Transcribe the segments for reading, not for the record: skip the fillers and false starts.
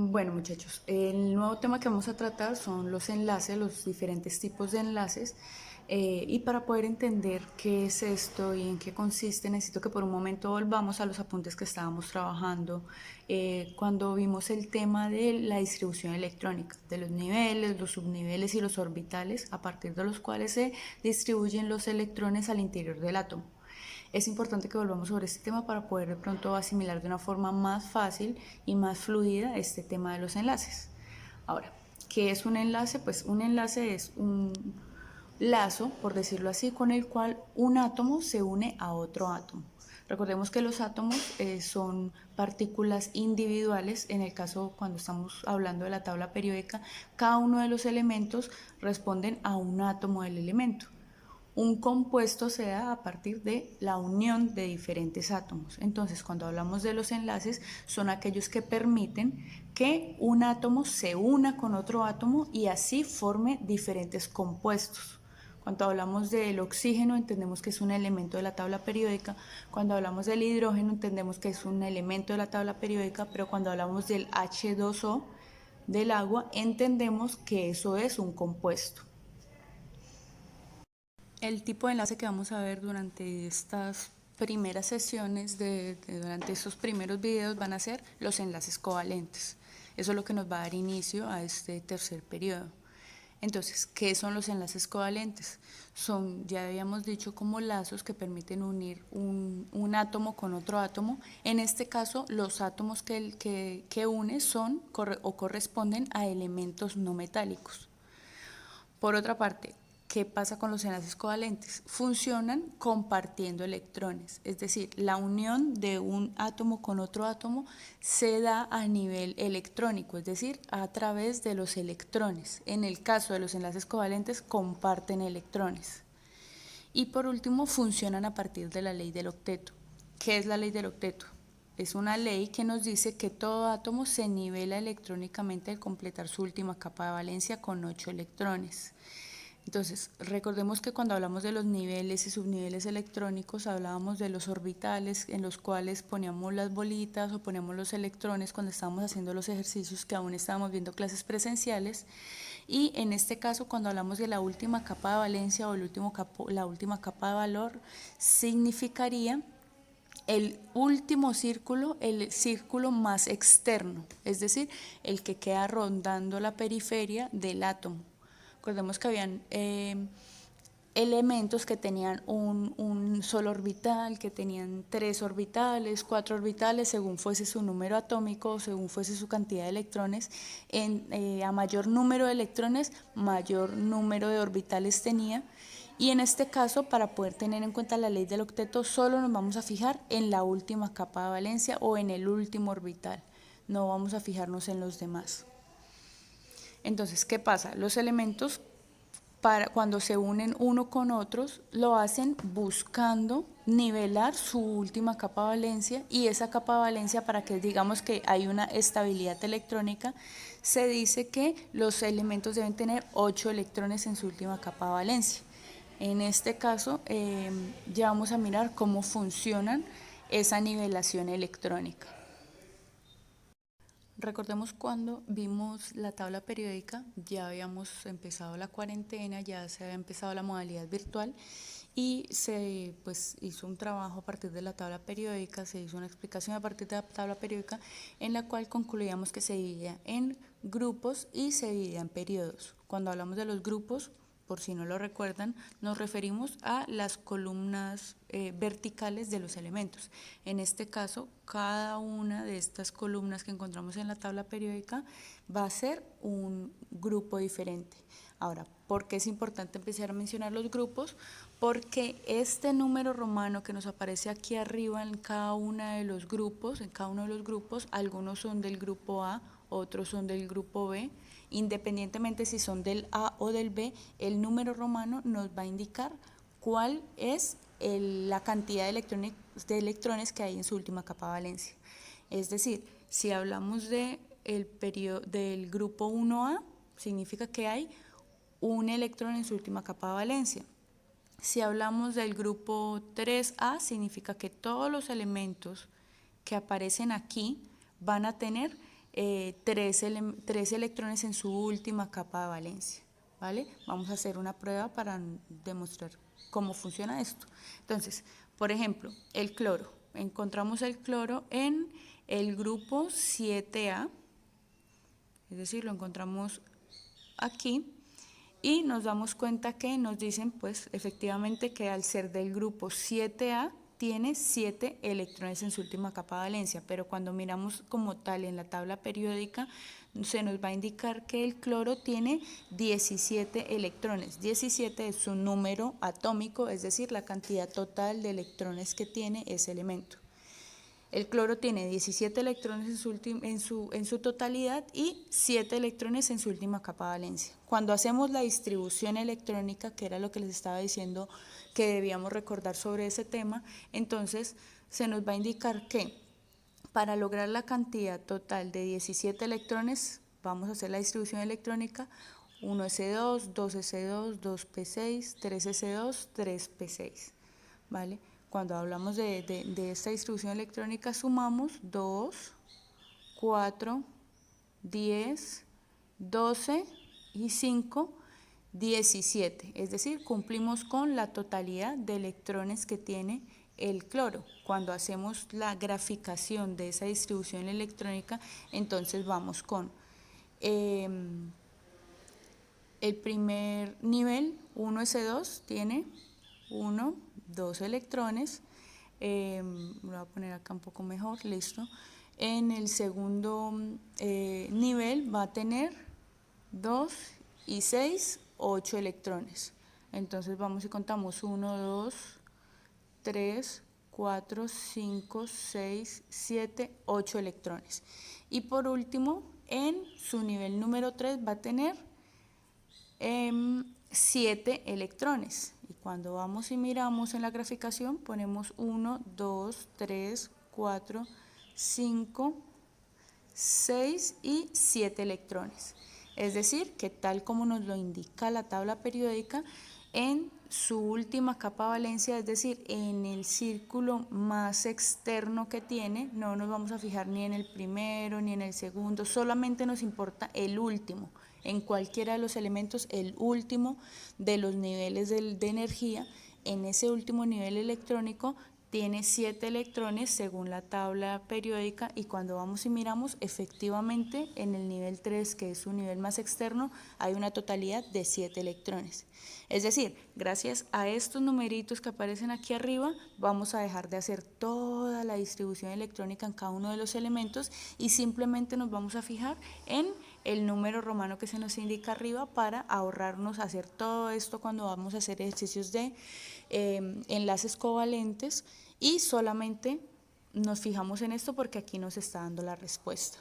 Bueno, muchachos, el nuevo tema que vamos a tratar son los enlaces, los diferentes tipos de enlaces. Y para poder entender qué es esto y en qué consiste, necesito que por un momento volvamos a los apuntes que estábamos trabajando cuando vimos el tema de la distribución electrónica, de los niveles, los subniveles y los orbitales, a partir de los cuales se distribuyen los electrones al interior del átomo. Es importante que volvamos sobre este tema para poder de pronto asimilar de una forma más fácil y más fluida este tema de los enlaces. Ahora, ¿qué es un enlace? Pues un enlace es un lazo, por decirlo así, con el cual un átomo se une a otro átomo. Recordemos que los átomos son partículas individuales. En el caso, cuando estamos hablando de la tabla periódica, cada uno de los elementos responden a un átomo del elemento. Un compuesto se da a partir de la unión de diferentes átomos. Entonces, cuando hablamos de los enlaces, son aquellos que permiten que un átomo se una con otro átomo y así forme diferentes compuestos. Cuando hablamos del oxígeno entendemos que es un elemento de la tabla periódica, cuando hablamos del hidrógeno entendemos que es un elemento de la tabla periódica, pero cuando hablamos del H2O, del agua, entendemos que eso es un compuesto. El tipo de enlace que vamos a ver durante estas primeras sesiones, durante estos primeros videos, van a ser los enlaces covalentes. Eso es lo que nos va a dar inicio a este tercer periodo. Entonces, ¿qué son los enlaces covalentes? Son, ya habíamos dicho, como lazos que permiten unir un átomo con otro átomo. En este caso, los átomos que une son o corresponden a elementos no metálicos. Por otra parte, ¿qué pasa con los enlaces covalentes? Funcionan compartiendo electrones, es decir, la unión de un átomo con otro átomo se da a nivel electrónico, es decir, a través de los electrones. En el caso de los enlaces covalentes, comparten electrones. Y por último, funcionan a partir de la ley del octeto. ¿Qué es la ley del octeto? Es una ley que nos dice que todo átomo se nivela electrónicamente al completar su última capa de valencia con 8 electrones. Entonces, recordemos que cuando hablamos de los niveles y subniveles electrónicos, hablábamos de los orbitales en los cuales poníamos las bolitas o poníamos los electrones cuando estábamos haciendo los ejercicios que aún estábamos viendo clases presenciales. Y en este caso, cuando hablamos de la última capa de valencia o la última capa de valor, significaría el último círculo, el círculo más externo, es decir, el que queda rondando la periferia del átomo. Recordemos que habían elementos que tenían un solo orbital, que tenían 3 orbitales, 4 orbitales, según fuese su número atómico, según fuese su cantidad de electrones. A mayor número de electrones, mayor número de orbitales tenía. Y en este caso, para poder tener en cuenta la ley del octeto, solo nos vamos a fijar en la última capa de valencia o en el último orbital. No vamos a fijarnos en los demás. Entonces, ¿qué pasa? Los elementos, cuando se unen uno con otros, lo hacen buscando nivelar su última capa de valencia, y esa capa de valencia, para que digamos que hay una estabilidad electrónica, se dice que los elementos deben tener 8 electrones en su última capa de valencia. En este caso, ya vamos a mirar cómo funcionan esa nivelación electrónica. Recordemos cuando vimos la tabla periódica, ya habíamos empezado la cuarentena, ya se había empezado la modalidad virtual y se hizo un trabajo a partir de la tabla periódica, se hizo una explicación a partir de la tabla periódica en la cual concluíamos que se dividía en grupos y se dividía en periodos. Cuando hablamos de los grupos, por si no lo recuerdan, nos referimos a las columnas verticales de los elementos. En este caso, cada una de estas columnas que encontramos en la tabla periódica va a ser un grupo diferente. Ahora, ¿por qué es importante empezar a mencionar los grupos? Porque este número romano que nos aparece aquí arriba en cada uno de los grupos, algunos son del grupo A, otros son del grupo B. Independientemente si son del A o del B, el número romano nos va a indicar cuál es la cantidad de electrones que hay en su última capa de valencia. Es decir, si hablamos del grupo 1A, significa que hay un electrón en su última capa de valencia. Si hablamos del grupo 3A, significa que todos los elementos que aparecen aquí van a tener tres electrones en su última capa de valencia, ¿vale? Vamos a hacer una prueba para demostrar cómo funciona esto. Entonces, por ejemplo, el cloro. Encontramos el cloro en el grupo 7A, es decir, lo encontramos aquí y nos damos cuenta que nos dicen pues efectivamente que al ser del grupo 7A tiene 7 electrones en su última capa de valencia, pero cuando miramos como tal en la tabla periódica se nos va a indicar que el cloro tiene 17 electrones. 17 es su número atómico, es decir, la cantidad total de electrones que tiene ese elemento. El cloro tiene 17 electrones en su totalidad y 7 electrones en su última capa de valencia. Cuando hacemos la distribución electrónica, que era lo que les estaba diciendo que debíamos recordar sobre ese tema, entonces se nos va a indicar que para lograr la cantidad total de 17 electrones, vamos a hacer la distribución electrónica: 1s2, 2s2, 2p6, 3s2, 3p6, ¿vale? Cuando hablamos de esta distribución electrónica sumamos 2, 4, 10, 12 y 5, 17. Es decir, cumplimos con la totalidad de electrones que tiene el cloro. Cuando hacemos la graficación de esa distribución electrónica, entonces vamos con el primer nivel, 1s2, tiene 1, 2 electrones, lo voy a poner acá un poco mejor, listo. En el segundo nivel va a tener 2 y 6, 8 electrones. Entonces vamos y contamos 1, 2, 3, 4, 5, 6, 7, 8 electrones. Y por último, en su nivel número 3 va a tener 7 electrones. Y cuando vamos y miramos en la graficación, ponemos 1, 2, 3, 4, 5, 6 y 7 electrones. Es decir, que tal como nos lo indica la tabla periódica, en su última capa de valencia, es decir, en el círculo más externo que tiene, no nos vamos a fijar ni en el primero ni en el segundo, solamente nos importa el último. En cualquiera de los elementos, el último de los niveles de energía, en ese último nivel electrónico tiene 7 electrones según la tabla periódica, y cuando vamos y miramos, efectivamente en el nivel 3, que es su nivel más externo, hay una totalidad de 7 electrones. Es decir, gracias a estos numeritos que aparecen aquí arriba, vamos a dejar de hacer toda la distribución electrónica en cada uno de los elementos y simplemente nos vamos a fijar en el número romano que se nos indica arriba para ahorrarnos hacer todo esto cuando vamos a hacer ejercicios de enlaces covalentes, y solamente nos fijamos en esto porque aquí nos está dando la respuesta.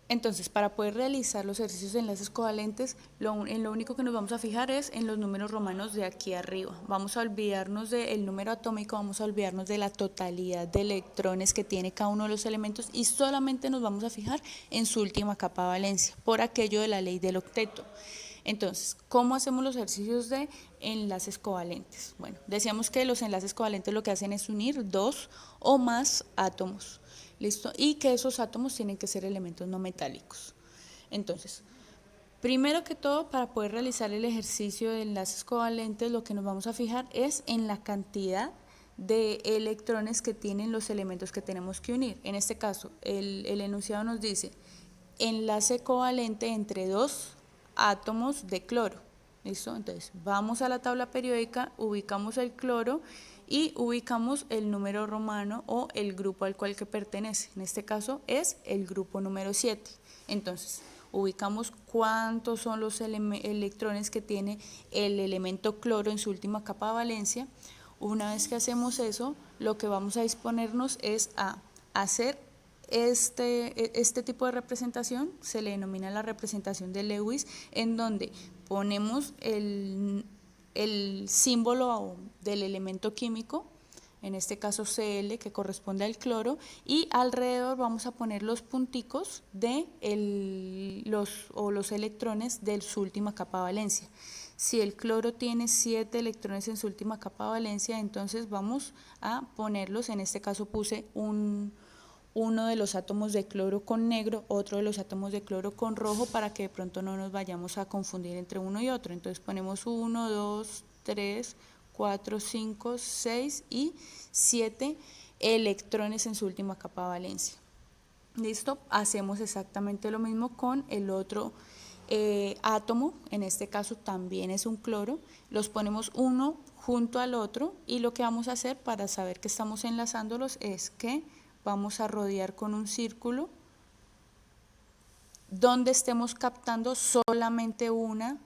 Entonces, para poder realizar los ejercicios de enlaces covalentes, lo único que nos vamos a fijar es en los números romanos de aquí arriba. Vamos a olvidarnos del número atómico, vamos a olvidarnos de la totalidad de electrones que tiene cada uno de los elementos y solamente nos vamos a fijar en su última capa de valencia, por aquello de la ley del octeto. Entonces, ¿cómo hacemos los ejercicios de enlaces covalentes? Bueno, decíamos que los enlaces covalentes lo que hacen es unir 2 o más átomos. ¿Listo? Y que esos átomos tienen que ser elementos no metálicos. Entonces, primero que todo, para poder realizar el ejercicio de enlaces covalentes, lo que nos vamos a fijar es en la cantidad de electrones que tienen los elementos que tenemos que unir. En este caso, el enunciado nos dice enlace covalente entre 2 átomos de cloro. ¿Listo? Entonces, vamos a la tabla periódica, ubicamos el cloro y ubicamos el número romano o el grupo al cual que pertenece. En este caso es el grupo número 7. Entonces, ubicamos cuántos son los electrones que tiene el elemento cloro en su última capa de valencia. Una vez que hacemos eso, lo que vamos a disponernos es a hacer este tipo de representación. Se le denomina la representación de Lewis, en donde ponemos el símbolo del elemento químico, en este caso Cl, que corresponde al cloro, y alrededor vamos a poner los punticos de los electrones de su última capa de valencia. Si el cloro tiene 7 electrones en su última capa de valencia, entonces vamos a ponerlos, en este caso puse uno de los átomos de cloro con negro, otro de los átomos de cloro con rojo, para que de pronto no nos vayamos a confundir entre uno y otro. Entonces ponemos 1, 2, 3, 4, 5, 6 y 7 electrones en su última capa de valencia. Listo, hacemos exactamente lo mismo con el otro átomo, en este caso también es un cloro, los ponemos uno junto al otro y lo que vamos a hacer para saber que estamos enlazándolos es que vamos a rodear con un círculo donde estemos captando solamente uno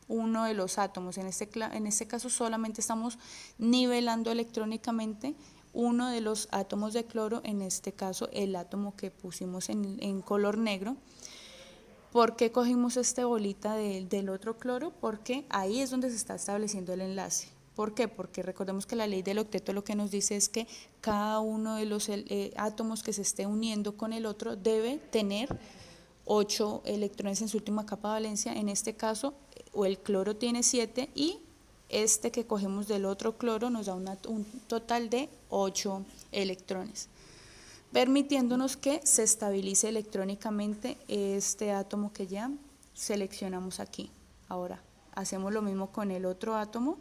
de los átomos. En este caso solamente estamos nivelando electrónicamente uno de los átomos de cloro, en este caso el átomo que pusimos en color negro. ¿Por qué cogimos esta bolita del otro cloro? Porque ahí es donde se está estableciendo el enlace. ¿Por qué? Porque recordemos que la ley del octeto lo que nos dice es que cada uno de los átomos que se esté uniendo con el otro debe tener 8 electrones en su última capa de valencia. En este caso, o el cloro tiene 7 y este que cogemos del otro cloro nos da un total de 8 electrones, permitiéndonos que se estabilice electrónicamente este átomo que ya seleccionamos aquí. Ahora, hacemos lo mismo con el otro átomo,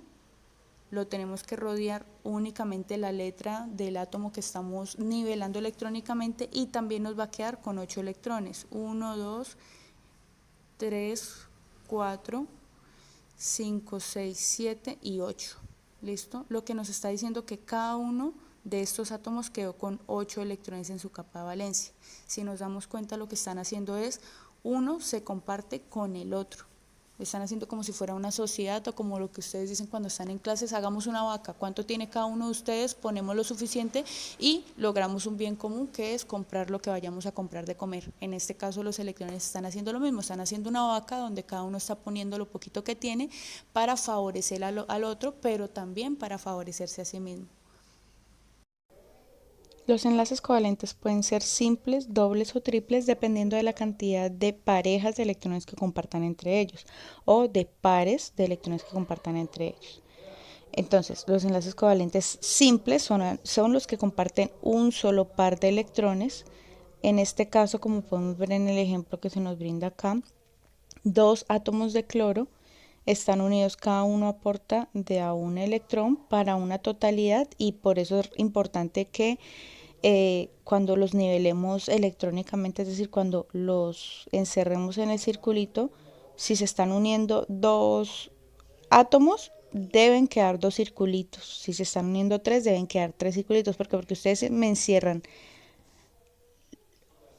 lo tenemos que rodear únicamente la letra del átomo que estamos nivelando electrónicamente y también nos va a quedar con 8 electrones, 1, 2, 3, 4, 5, 6, 7 y 8. ¿Listo? Lo que nos está diciendo que cada uno de estos átomos quedó con 8 electrones en su capa de valencia. Si nos damos cuenta, lo que están haciendo es, uno se comparte con el otro. Están haciendo como si fuera una sociedad, o como lo que ustedes dicen cuando están en clases, hagamos una vaca. ¿Cuánto tiene cada uno de ustedes? Ponemos lo suficiente y logramos un bien común, que es comprar lo que vayamos a comprar de comer. En este caso los electrones están haciendo lo mismo, están haciendo una vaca donde cada uno está poniendo lo poquito que tiene para favorecer al otro, pero también para favorecerse a sí mismo. Los enlaces covalentes pueden ser simples, dobles o triples dependiendo de la cantidad de parejas de electrones que compartan entre ellos o de pares de electrones que compartan entre ellos. Entonces, los enlaces covalentes simples son los que comparten un solo par de electrones. En este caso, como podemos ver en el ejemplo que se nos brinda acá, dos átomos de cloro están unidos, cada uno aporta de a un electrón para una totalidad, y por eso es importante que cuando los nivelemos electrónicamente, es decir, cuando los encerremos en el circulito, si se están uniendo dos átomos, deben quedar dos circulitos. Si se están uniendo tres, deben quedar tres circulitos. Porque ustedes me encierran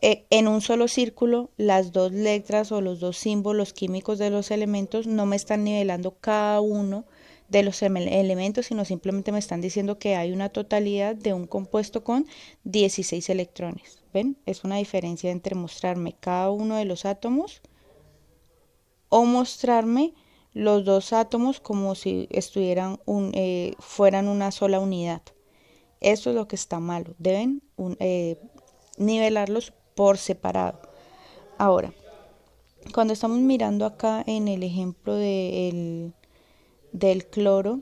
en un solo círculo, las dos letras o los dos símbolos químicos de los elementos no me están nivelando cada uno de los elementos, sino simplemente me están diciendo que hay una totalidad de un compuesto con 16 electrones. ¿Ven? Es una diferencia entre mostrarme cada uno de los átomos o mostrarme los dos átomos como si estuvieran fueran una sola unidad. Eso es lo que está malo. Deben nivelarlos por separado. Ahora, cuando estamos mirando acá en el ejemplo del cloro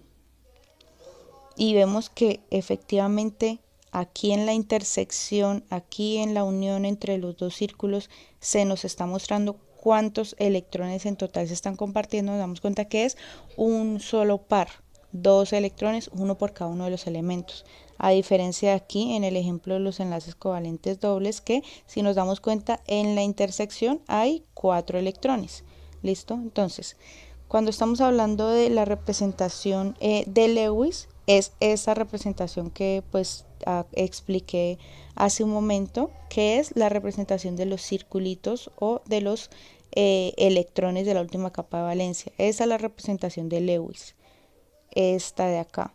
y vemos que efectivamente aquí en la intersección, aquí en la unión entre los dos círculos, se nos está mostrando cuántos electrones en total se están compartiendo, nos damos cuenta que es un solo par, dos electrones, uno por cada uno de los elementos. A diferencia de aquí en el ejemplo de los enlaces covalentes dobles, que si nos damos cuenta en la intersección hay 4 electrones. ¿Listo? Entonces, cuando estamos hablando de la representación de Lewis, es esa representación que pues expliqué hace un momento, que es la representación de los circulitos o de los electrones de la última capa de valencia. Esa es la representación de Lewis, esta de acá.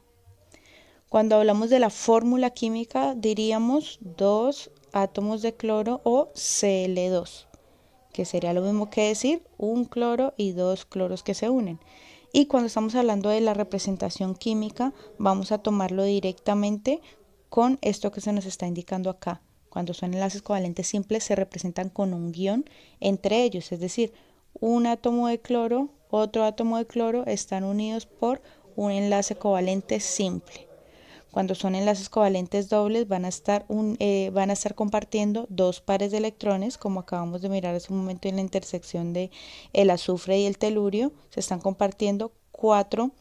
Cuando hablamos de la fórmula química, diríamos dos átomos de cloro o Cl2, que sería lo mismo que decir un cloro y dos cloros que se unen. Y cuando estamos hablando de la representación química, vamos a tomarlo directamente con esto que se nos está indicando acá. Cuando son enlaces covalentes simples, se representan con un guión entre ellos, es decir, un átomo de cloro otro átomo de cloro están unidos por un enlace covalente simple. Cuando son enlaces covalentes dobles van a estar compartiendo dos pares de electrones, como acabamos de mirar hace un momento en la intersección de el azufre y el telurio, se están compartiendo 4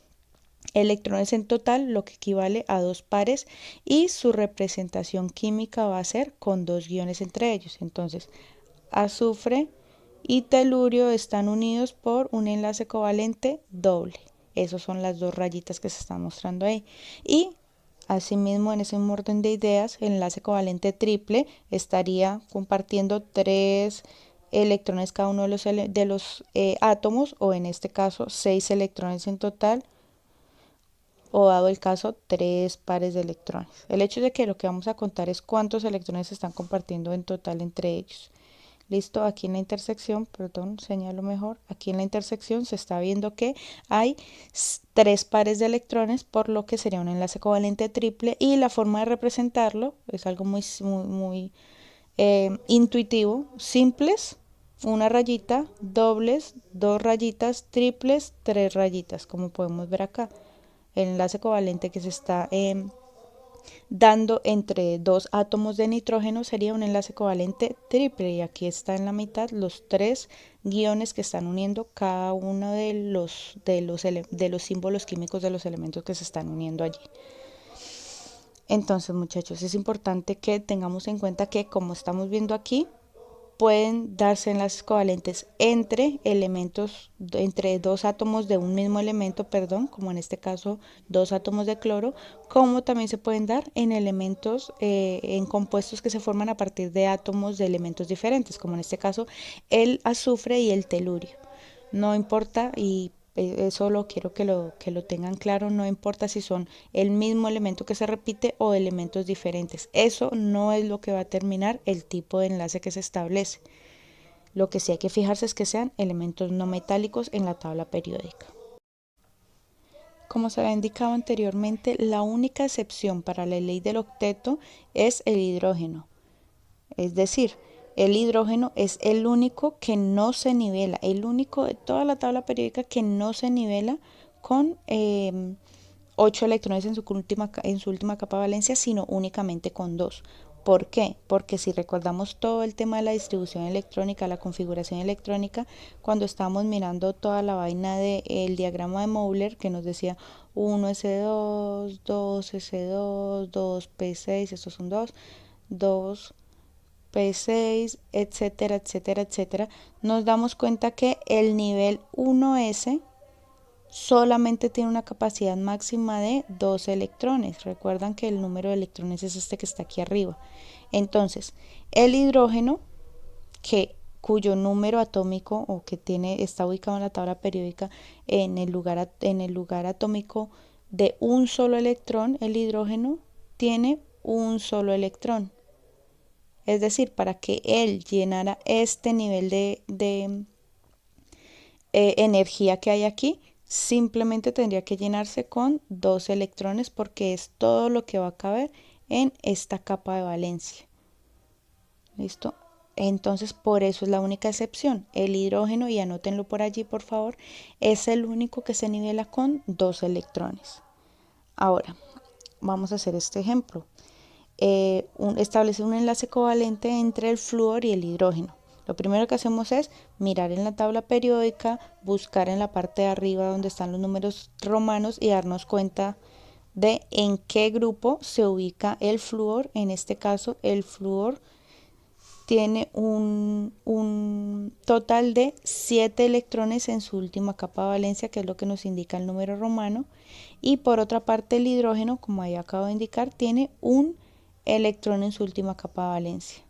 electrones en total, lo que equivale a 2 pares, y su representación química va a ser con 2 guiones entre ellos. Entonces, azufre y telurio están unidos por un enlace covalente doble. Esas son las dos rayitas que se están mostrando ahí. Y asimismo, en ese mismo orden de ideas, el enlace covalente triple estaría compartiendo 3 electrones cada uno de los átomos, o en este caso 6 electrones en total, o dado el caso 3 pares de electrones. El hecho de que lo que vamos a contar es cuántos electrones se están compartiendo en total entre ellos. Listo, aquí en la intersección, perdón, señalo mejor, aquí en la intersección se está viendo que hay 3 pares de electrones, por lo que sería un enlace covalente triple, y la forma de representarlo es algo muy intuitivo: simples, una rayita; dobles, 2 rayitas; triples, 3 rayitas, como podemos ver acá. El enlace covalente que se está dando entre dos átomos de nitrógeno sería un enlace covalente triple, y aquí está en la mitad los 3 guiones que están uniendo cada uno de los símbolos químicos de los elementos que se están uniendo allí. Entonces, muchachos, es importante que tengamos en cuenta que, como estamos viendo aquí, pueden darse enlaces covalentes entre elementos, entre dos átomos de un mismo elemento, perdón, como en este caso 2 átomos de cloro, como también se pueden dar en elementos, en compuestos que se forman a partir de átomos de elementos diferentes, como en este caso el azufre y el telurio. No importa, y eso lo quiero que lo tengan claro, no importa si son el mismo elemento que se repite o elementos diferentes. Eso no es lo que va a determinar el tipo de enlace que se establece. Lo que sí hay que fijarse es que sean elementos no metálicos en la tabla periódica. Como se había indicado anteriormente, la única excepción para la ley del octeto es el hidrógeno. Es decir, el hidrógeno es el único que no se nivela, el único de toda la tabla periódica que no se nivela con 8 electrones en su última capa de valencia, sino únicamente con 2. ¿Por qué? Porque si recordamos todo el tema de la distribución electrónica, la configuración electrónica, cuando estábamos mirando toda la vaina del diagrama de Moeller, que nos decía 1s2, 2s2, 2p6, estos son 2, 2 P6, etcétera, etcétera, etcétera, nos damos cuenta que el nivel 1s solamente tiene una capacidad máxima de 2 electrones. Recuerdan que el número de electrones es este que está aquí arriba. Entonces, el hidrógeno, cuyo número atómico, o que está ubicado en la tabla periódica en el lugar atómico de un solo electrón, el hidrógeno tiene un solo electrón. Es decir, para que él llenara este nivel de energía que hay aquí, simplemente tendría que llenarse con 2 electrones, porque es todo lo que va a caber en esta capa de valencia. ¿Listo? Entonces, por eso es la única excepción. El hidrógeno, y anótenlo por allí, por favor, es el único que se nivela con 2 electrones. Ahora, vamos a hacer este ejemplo. Establecer un enlace covalente entre el flúor y el hidrógeno. Lo primero que hacemos es mirar en la tabla periódica, buscar en la parte de arriba donde están los números romanos y darnos cuenta de en qué grupo se ubica el flúor. En este caso, el flúor tiene un total de 7 electrones en su última capa de valencia, que es lo que nos indica el número romano. Y por otra parte, el hidrógeno, como ahí acabo de indicar, tiene un electrón en su última capa de valencia.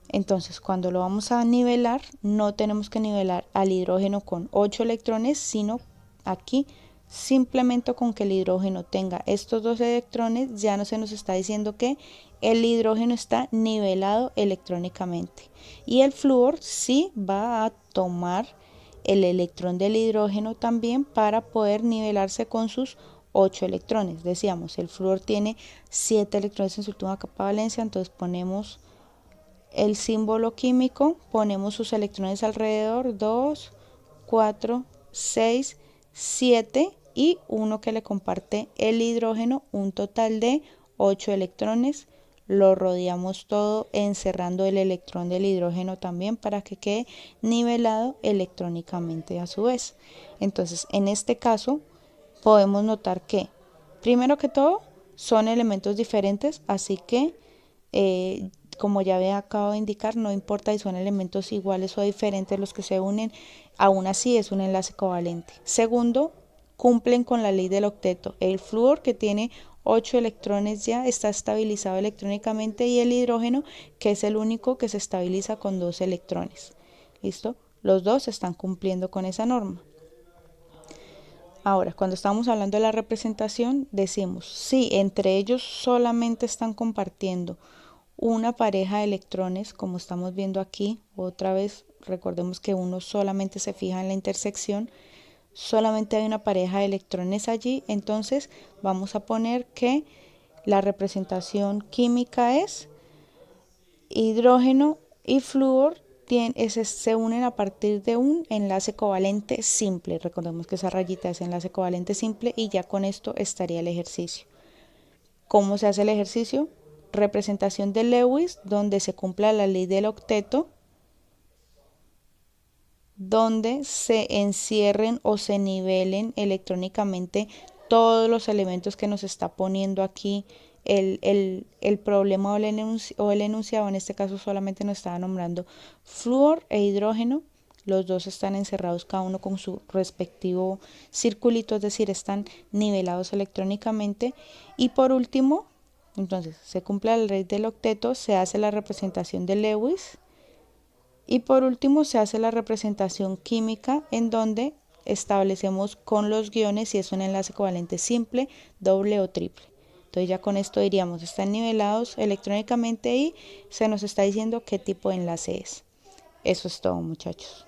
Entonces, cuando lo vamos a nivelar, no tenemos que nivelar al hidrógeno con 8 electrones, sino aquí simplemente con que el hidrógeno tenga estos 2 electrones, ya no se nos está diciendo que el hidrógeno está nivelado electrónicamente. Y el flúor sí va a tomar el electrón del hidrógeno también para poder nivelarse con sus 8 electrones. Decíamos, el flúor tiene 7 electrones en su última capa de valencia, entonces ponemos el símbolo químico, ponemos sus electrones alrededor, 2, 4, 6, 7 y uno que le comparte el hidrógeno, un total de 8 electrones. Lo rodeamos todo encerrando el electrón del hidrógeno también para que quede nivelado electrónicamente a su vez. Entonces, en este caso, podemos notar que, primero que todo, son elementos diferentes, así que, como ya acabo de indicar, no importa si son elementos iguales o diferentes los que se unen, aún así es un enlace covalente. Segundo, cumplen con la ley del octeto. El flúor, que tiene 8 electrones, ya está estabilizado electrónicamente, y el hidrógeno, que es el único que se estabiliza con 2 electrones. ¿Listo? Los dos están cumpliendo con esa norma. Ahora, cuando estamos hablando de la representación, decimos, si entre ellos solamente están compartiendo una pareja de electrones, como estamos viendo aquí, otra vez recordemos que uno solamente se fija en la intersección, solamente hay una pareja de electrones allí, entonces vamos a poner que la representación química es hidrógeno y flúor se unen a partir de un enlace covalente simple. Recordemos que esa rayita es enlace covalente simple, y ya con esto estaría el ejercicio. ¿Cómo se hace el ejercicio? Representación de Lewis, donde se cumpla la ley del octeto, donde se encierren o se nivelen electrónicamente todos los elementos que nos está poniendo aquí el problema o el enunciado. En este caso solamente nos estaba nombrando flúor e hidrógeno. Los dos están encerrados cada uno con su respectivo circulito, es decir, están nivelados electrónicamente. Y por último, entonces se cumple la ley del octeto, se hace la representación de Lewis, y por último se hace la representación química, en donde establecemos con los guiones si es un enlace covalente simple, doble o triple. Entonces ya con esto diríamos, están nivelados electrónicamente y se nos está diciendo qué tipo de enlace es. Eso es todo, muchachos.